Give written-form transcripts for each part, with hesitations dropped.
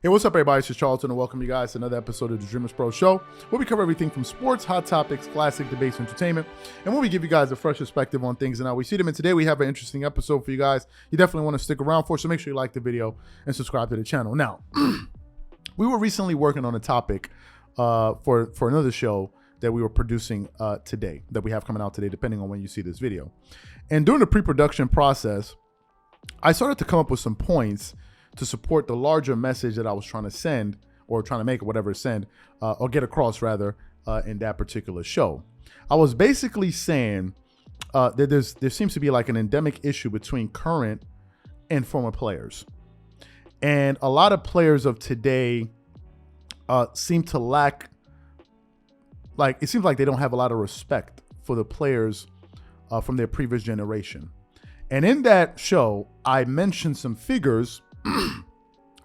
Hey, what's up, everybody? It's Charlton, and welcome you guys to another episode of the Dreamerspro Show, where we cover everything from sports, hot topics, classic debates, entertainment, and where we give you guys a fresh perspective on things and how we see them. And today we have an interesting episode for you guys. You definitely want to stick around for, so make sure you like the video and subscribe to the channel. Now, we were recently working on a topic for another show that we were producing today, that we have coming out today, depending on when you see this video. And during the pre-production process, I started to come up with some points to support the larger message that I was trying to send, or trying to make, or whatever, send, or get across rather, in that particular show. I was basically saying that there seems to be like an endemic issue between current and former players. And a lot of players of today seem to lack, like, it seems like they don't have a lot of respect for the players from their previous generation. And in that show, I mentioned some figures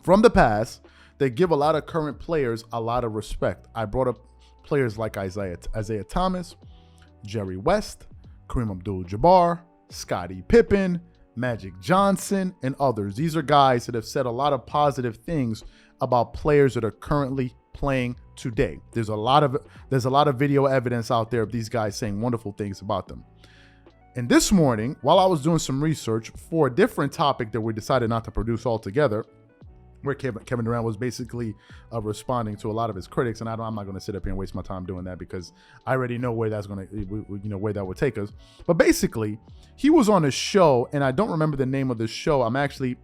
from the past that give a lot of current players a lot of respect. I brought up players like Isaiah Thomas, Jerry West, Kareem Abdul-Jabbar, Scottie Pippen, Magic Johnson, and others. These are guys that have said a lot of positive things about players that are currently playing today. There's a lot of video evidence out there of these guys saying wonderful things about them. And this morning, while I was doing some research for a different topic that we decided not to produce altogether, where Kevin Durant was basically responding to a lot of his critics, and I'm not going to sit up here and waste my time doing that because I already know where that's going to, where that would take us. But basically, he was on a show, and I don't remember the name of the show. I'm actually,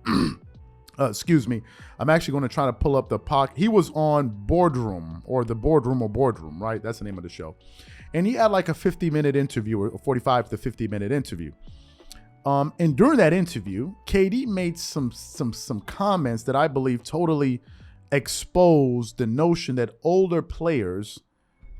excuse me, I'm actually going to try to pull up the podcast. He was on Boardroom, or The Boardroom, right? That's the name of the show. And he had like a 50-minute interview, or 45 to 50-minute interview. And during that interview, KD made some comments that I believe totally exposed the notion that older players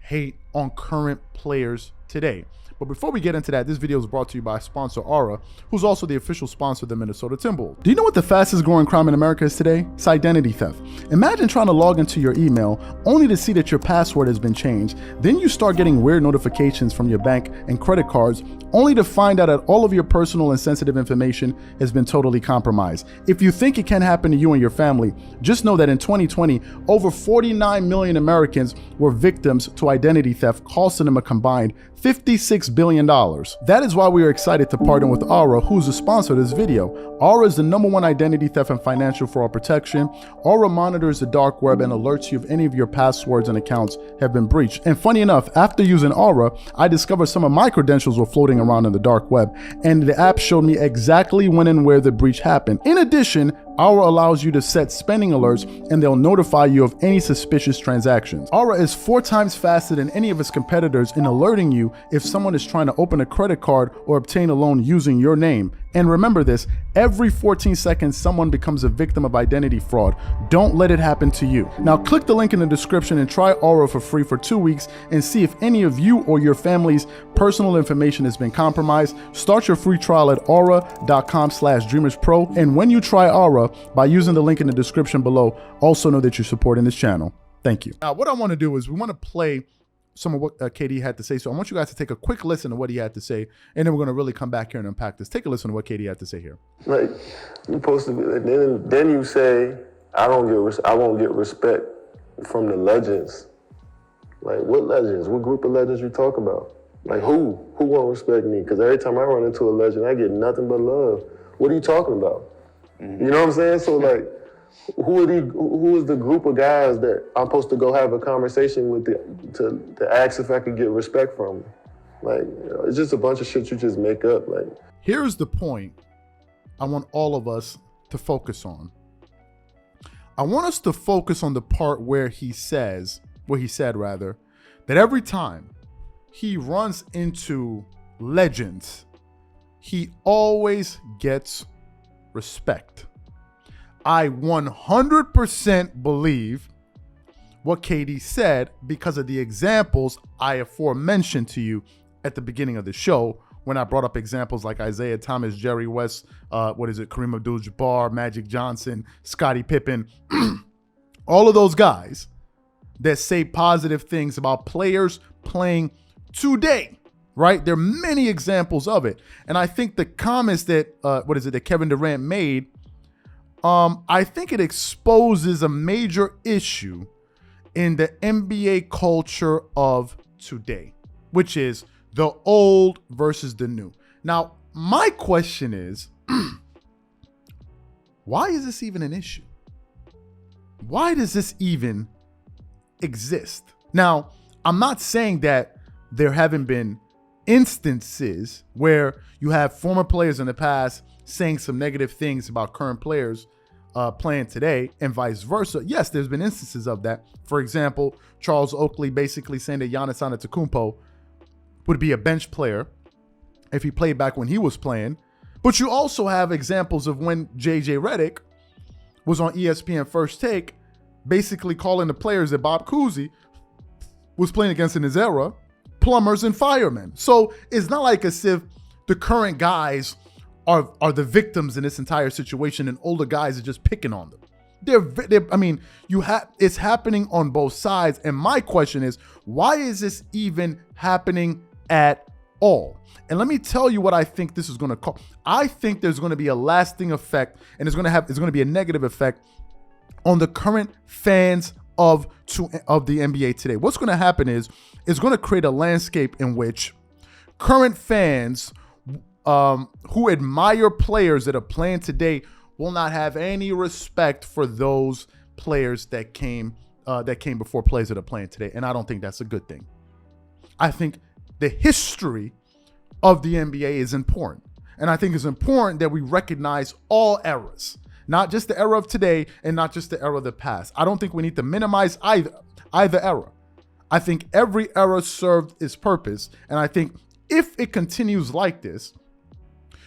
hate on current players today. But before we get into that, this video is brought to you by sponsor Aura, who's also the official sponsor of the Minnesota Timberwolves. Do you know what the fastest growing crime in America is today? It's identity theft. Imagine trying to log into your email only to see that your password has been changed. Then you start getting weird notifications from your bank and credit cards, only to find out that all of your personal and sensitive information has been totally compromised. If you think it can happen to you and your family, just know that in 2020, over 49 million Americans were victims to identity theft, costing them a combined $56 billion. That is why we are excited to partner with Aura, who's the sponsor of this video. Aura is the #1 identity theft and financial fraud protection. Aura monitors the dark web and alerts you if any of your passwords and accounts have been breached. And funny enough, after using Aura, I discovered some of my credentials were floating around in the dark web, and the app showed me exactly when and where the breach happened. In addition, Aura allows you to set spending alerts, and they'll notify you of any suspicious transactions. Aura is 4 times faster than any of its competitors in alerting you if someone is trying to open a credit card or obtain a loan using your name. And remember this, every 14 seconds, someone becomes a victim of identity fraud. Don't let it happen to you. Now click the link in the description and try Aura for free for 2 weeks and see if any of you or your family's personal information has been compromised. Start your free trial at aura.com/dreamerspro. And when you try Aura, by using the link in the description below, also know that you're supporting this channel. Thank you. Now, what I want to do is we want to play some of what KD had to say. So I want you guys to take a quick listen to what he had to say, and then we're going to really come back here and unpack this. Take a listen to what KD had to say here. Like, you're supposed to be, then you say, I won't get respect from the legends. Like, what legends? What group of legends you talk about? Like, who won't respect me? Because every time I run into a legend, I get nothing but love. What are you talking about? You know what I'm saying? So, like, who is the group of guys that I'm supposed to go have a conversation with to ask if I could get respect from? Like, it's just a bunch of shit you just make up. Like, here's the point I want all of us to focus on. I want us to focus on the part where he said that every time he runs into legends, he always gets respect. I 100% believe what KD said because of the examples I aforementioned to you at the beginning of the show when I brought up examples like Isaiah Thomas, Jerry West, Kareem Abdul-Jabbar, Magic Johnson, Scottie Pippen, all of those guys that say positive things about players playing today. Right? There are many examples of it. And I think the comments that, that Kevin Durant made I think it exposes a major issue in the NBA culture of today, which is the old versus the new. Now, my question is, why is this even an issue? Why does this even exist? Now, I'm not saying that there haven't been instances where you have former players in the past saying some negative things about current players playing today and vice versa. Yes, there's been instances of that. For example, Charles Oakley basically saying that Giannis Antetokounmpo would be a bench player if he played back when he was playing. But you also have examples of when JJ Redick was on ESPN First Take, basically calling the players that Bob Cousy was playing against in his era plumbers and firemen. So it's not like as if the current guys are the victims in this entire situation and older guys are just picking on them. It's happening on both sides. And my question is, why is this even happening at all? And let me tell you what I think this is going to cause. I think there's going to be a lasting effect, and it's going to be a negative effect on the current fans of the NBA today. What's going to happen is it's going to create a landscape in which current fans who admire players that are playing today will not have any respect for those players that came before players that are playing today. And I don't think that's a good thing. I think the history of the NBA is important. And I think it's important that we recognize all eras, not just the era of today and not just the era of the past. I don't think we need to minimize either era. I think every era served its purpose. And I think if it continues like this,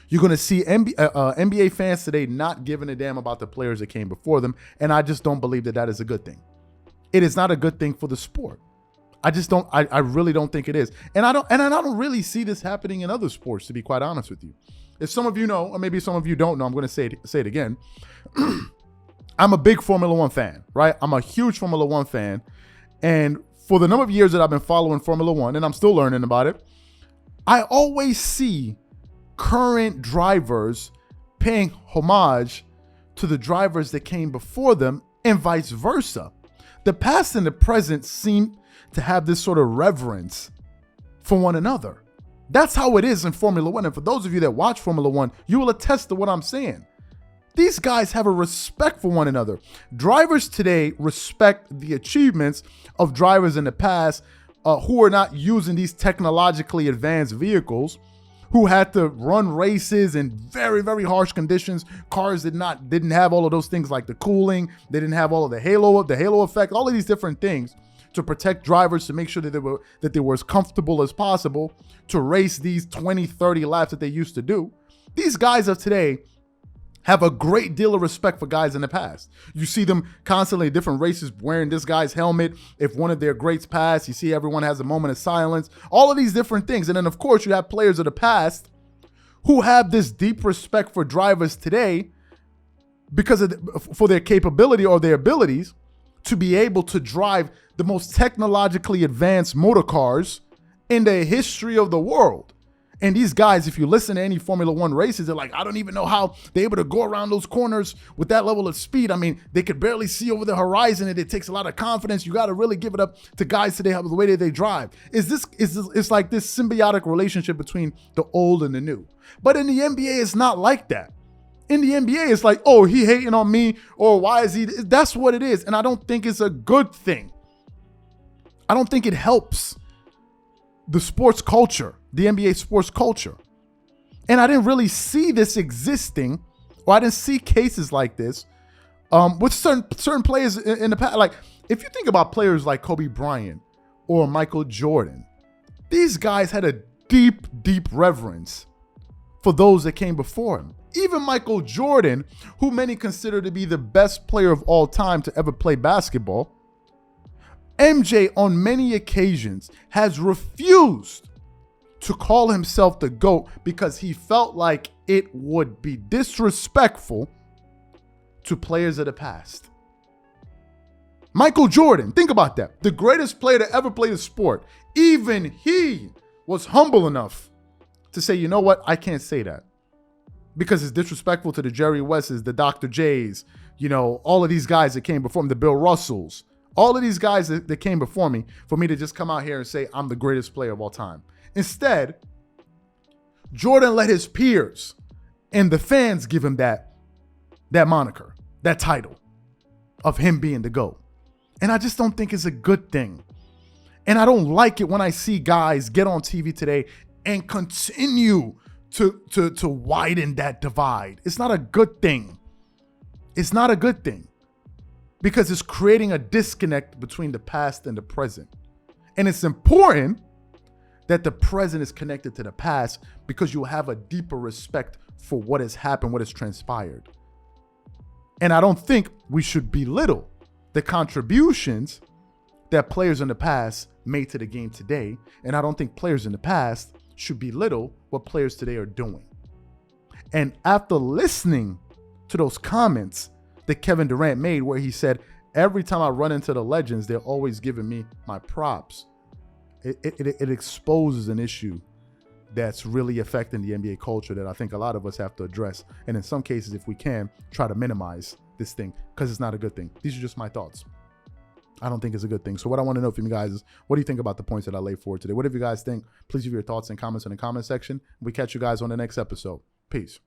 you're going to see NBA fans today not giving a damn about the players that came before them. And I just don't believe that is a good thing. It is not a good thing for the sport. I really don't think it is. And I don't really see this happening in other sports, to be quite honest with you. If some of you know, or maybe some of you don't know, I'm going to say it again. I'm a big Formula One fan, right? I'm a huge Formula One fan. And for the number of years that I've been following Formula One, and I'm still learning about it, I always see current drivers paying homage to the drivers that came before them and vice versa. The past and the present seem to have this sort of reverence for one another. That's how it is in Formula One. And for those of you that watch Formula One, you will attest to what I'm saying. These guys have a respect for one another. Drivers today respect the achievements of drivers in the past who are not using these technologically advanced vehicles, who had to run races in very, very harsh conditions. Cars didn't have all of those things like the cooling. They didn't have all of the halo effect, all of these different things to protect drivers, to make sure that they were as comfortable as possible to race these 20, 30 laps that they used to do. These guys of today have a great deal of respect for guys in the past. You see them constantly in different races wearing this guy's helmet. If one of their greats pass, you see everyone has a moment of silence. All of these different things. And then, of course, you have players of the past who have this deep respect for drivers today because for their capability or their abilities to be able to drive the most technologically advanced motor cars in the history of the world. And these guys, if you listen to any Formula One races, they're like, I don't even know how they're able to go around those corners with that level of speed. I mean, they could barely see over the horizon, and it takes a lot of confidence. You got to really give it up to guys today, the way that they drive. It's like this symbiotic relationship between the old and the new. But in the NBA, it's not like that. In the NBA, it's like, oh, he hating on me, or why is he? That's what it is. And I don't think it's a good thing. I don't think it helps the sports culture, the NBA sports culture. And I didn't really see this existing, or I didn't see cases like this with certain players in the past. Like, if you think about players like Kobe Bryant or Michael Jordan, these guys had a deep, deep reverence for those that came before him. Even Michael Jordan, who many consider to be the best player of all time to ever play basketball, MJ on many occasions has refused to call himself the GOAT because he felt like it would be disrespectful to players of the past. Michael Jordan, think about that. The greatest player to ever play the sport. Even he was humble enough to say, you know what? I can't say that. because it's disrespectful to the Jerry Wesses, the Dr. J's, all of these guys that came before me, the Bill Russells, all of these guys that came before me, for me to just come out here and say I'm the greatest player of all time. Instead, Jordan let his peers and the fans give him that moniker, that title of him being the GOAT. And I just don't think it's a good thing. And I don't like it when I see guys get on TV today and continue to widen that divide. It's not a good thing. It's not a good thing, because it's creating a disconnect between the past and the present. And it's important that the present is connected to the past, because you'll have a deeper respect for what has happened, what has transpired. And I don't think we should belittle the contributions that players in the past made to the game today. And I don't think players in the past should belittle what players today are doing. And after listening to those comments that Kevin Durant made, where he said, every time I run into the legends, they're always giving me my props, it exposes an issue that's really affecting the NBA culture that I think a lot of us have to address. And in some cases, if we can, try to minimize this thing, because it's not a good thing. These are just my thoughts. I don't think it's a good thing. So what I want to know from you guys is, what do you think about the points that I laid forward today? What do you guys think? Please leave your thoughts and comments in the comment section. We catch you guys on the next episode. Peace.